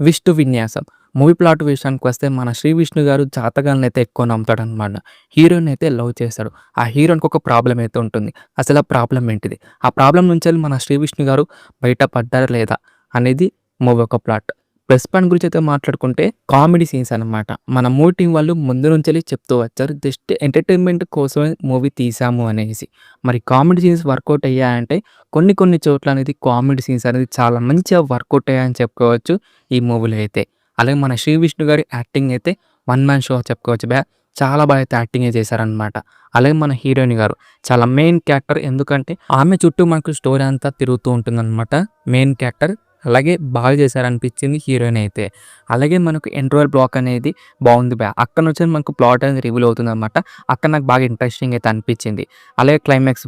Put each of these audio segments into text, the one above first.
విష్ణు విన్యాసం. Movie plot విషయానికొస్తే మన 'శ్రీ విష్ణు' గారు జాతకాలనైతే ఎక్కువ నమ్ముతాడనమాట. హీరో‌నైతే లవ్ చేస్తాడు. ఆ హీరో‌నికి ఒక ప్రాబ్లమ్ అయితే ఉంటుంది. అసలు ఆ ప్రాబ్లమ్ ఏంటిది? ఆ ప్రాబ్లమ్ నుంచెల్లి మన 'శ్రీ విష్ణు' గారు బయట పడ్డారా లేదా? అనేది మూవీ ఒక ప్లాట్. ప్లస్ పాయింట్ గురించైతే మాట్లాడుకుంటే కామెడీ సీన్స్ అనమాట. మన మూవీ టీమ్ వాళ్ళు ముందు నుంచెల్లి చెప్తూ వచ్చారు. జస్ట్ ఎంటర్‌టైన్‌మెంట్ కోసమే మూవీ తీశాము అనేసి. మరి కామెడీ సీన్స్ వర్కౌట్ అయ్యాయంటే కొన్ని కొన్ని చోట్ల అనేది కామెడీ సీన్స్ అనేది చాలా మంచిగా వర్కౌట్ అయ్యాయని చెప్పుకోవచ్చు ఈ మూవీలో అయితే. అలాగే మన 'శ్రీ విష్ణు' గారి యాక్టింగ్ అయితే వన్ మ్యాన్ షో చెప్పుకోవచ్చు. చాలా బాగా అయితే యాక్టింగే చేశారనమాట. అలాగే మన హీరోయిన్ గారు చాలా మెయిన్ క్యారెక్టర్. ఎందుకంటే ఆమె చుట్టూ మనకు స్టోరీ అంతా తిరుగుతూ ఉంటుందనమాట. Main character. అలాగే బాగా చేశారనిపించింది హీరోయిన్ అయితే. అలాగే మనకు ఇంటర్వల్ బ్లాక్ అనేది బావుంది. అక్కడి నుంచి మనకు ప్లాట్ అనేది రివీల్ అవుతుందనమాట. అక్కడ నాకు బాగా ఇంట్రెస్టింగ్ అయితే అనిపించింది. అలాగే క్లైమాక్స్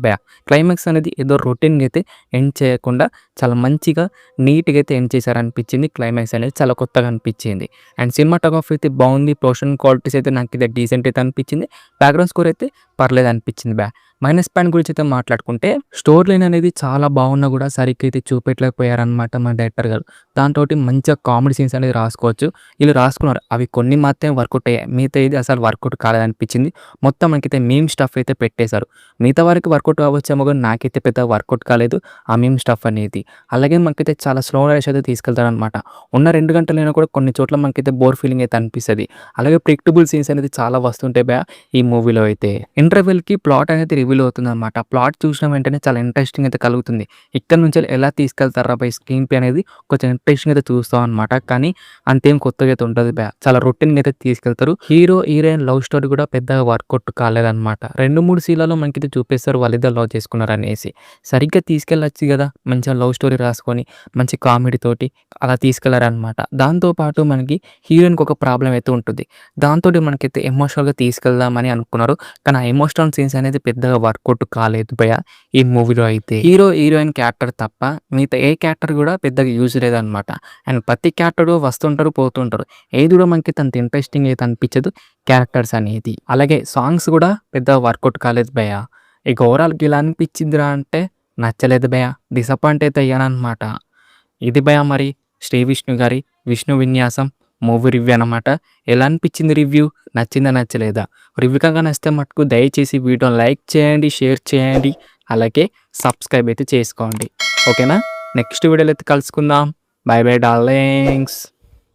క్లైమాక్స్ అనేది ఏదో రొటీన్‌గా అయితే ఎండ్ చేయకుండా చాలా మంచిగా నీట్‌గా అయితే ఎండ్ చేశారనిపించింది. క్లైమాక్స్ అనేది చాలా కొత్తగా అనిపించింది. అండ్ సినిమాటోగ్రఫీ అయితే బావుంది. ప్రొడక్షన్ క్వాలిటీస్ అయితే నాకైతే డీసెంట్ అయితే అనిపించింది. బ్యాక్‌గ్రౌండ్ స్కోర్ అయితే పర్లేదు అనిపించింది. మైనస్ పాయింట్ గురించి అయితే మాట్లాడుకుంటే స్టోరీ లైన్ అనేది చాలా బాగున్నా కూడా సరిగ్గా అయితే చూపెట్టలేకపోయారనమాట మన డైరెక్టర్ గారు. దాంతోటి మంచిగా కామెడీ సీన్స్ అనేది రాసుకోవచ్చు. వీళ్ళు రాసుకున్నారు. అవి కొన్ని మాత్రమే వర్కౌట్ అయ్యాయి. మిగతాది అసలు వర్కౌట్ కాలేదనిపించింది. మొత్తం మనకైతే మీమ్ స్టఫ్ అయితే పెట్టేశారు. మిగతా వారికి వర్కౌట్ అవ్వచ్చేమో కానీ నాకైతే పెద్ద వర్కౌట్ కాలేదు ఆ మీమ్ స్టఫ్ అనేది. అలాగే మనకైతే చాలా స్లో రేష్ అయితే తీసుకెళ్తారనమాట. ఉన్న 2 గంటలైనా కూడా కొన్ని చోట్ల మనకైతే బోర్ ఫీలింగ్ అయితే అనిపిస్తది. అలాగే ప్రిడిక్టబుల్ సీన్స్ అనేది చాలా వస్తుంటాయి ఈ మూవీలో అయితే. ఇంటర్వెల్‌కి ప్లాట్ అనేది రివీల్ అవుతుందనమాట. ప్లాట్ చూసిన వెంటనే చాలా ఇంట్రెస్టింగ్ అయితే కలుగుతుంది. ఇక్కడి నుంచి ఎలా తీసుకెళ్తారా స్క్రీన్ ప్లే అనేది కొంచెం ఇంట్రెస్టింగ్ అయితే చూస్తాం అనమాట. కానీ అంతేం కొత్తగా అయితే ఉండదు. చాలా రొటీన్‌గా అయితే తీసుకెళ్తారు. హీరో, హీరోయిన్ లవ్ స్టోరీ కూడా పెద్దగా వర్కౌట్ కాలేదనమాట. 2, 3 సీన్‌లలో మనకైతే చూపిస్తారు వాళ్ళిద్దరు లవ్ చేసుకున్నారనేసి. సరిగ్గా తీసుకెళ్ళొచ్చు కదా! మంచిగా లవ్ స్టోరీ రాసుకొని మంచి కామెడీ తోటి అలా తీసుకెళ్లారనమాట. దాంతో పాటు మనకి హీరోయిన్‌కి ఒక ప్రాబ్లమ్ అయితే ఉంటుంది. దాంతోటి మనకైతే ఎమోషనల్‌గా తీసుకెళ్దామని అనుకున్నారు. కానీ ఆ ఎమోషనల్ సీన్స్ అనేది పెద్దగా వర్కౌట్ కాలేదు ఈ మూవీలో అయితే. హీరో, హీరోయిన్ క్యారెక్టర్ తప్ప మిగతా ఏ క్యారెక్టర్ కూడా పెద్దగా యూజ్ లేదనమాట. అండ్ ప్రతి క్యారెక్టర్ వస్తుంటారు, పోతుంటారు. ఏది కూడా మనకైతే అంత ఇంట్రెస్టింగ్ అయితే అనిపించదు క్యారెక్టర్స్ అనేది. అలాగే సాంగ్స్ కూడా పెద్దగా వర్కౌట్ కాలేదు ఇక ఓవరాల్‌గా ఇలా అనిపించిందిరా అంటే నచ్చలేదు డిసప్పాయింట్ అయితే అయ్యాననమాట. ఇది మరి 'శ్రీ విష్ణు' గారి 'విష్ణు విన్యాసం' మూవీ రివ్యూ అనమాట. ఎలా అనిపించింది రివ్యూ? నచ్చిందా? నచ్చలేదా? రివ్యూ కనుక నచ్చితే మటుకు దయచేసి వీడియోని లైక్ చేయండి, షేర్ చేయండి. అలాగే సబ్స్క్రైబ్ అయితే చేసుకోండి. ఓకేనా? నెక్స్ట్ వీడియోలో అయితే కలుసుకుందాం. By by darlings.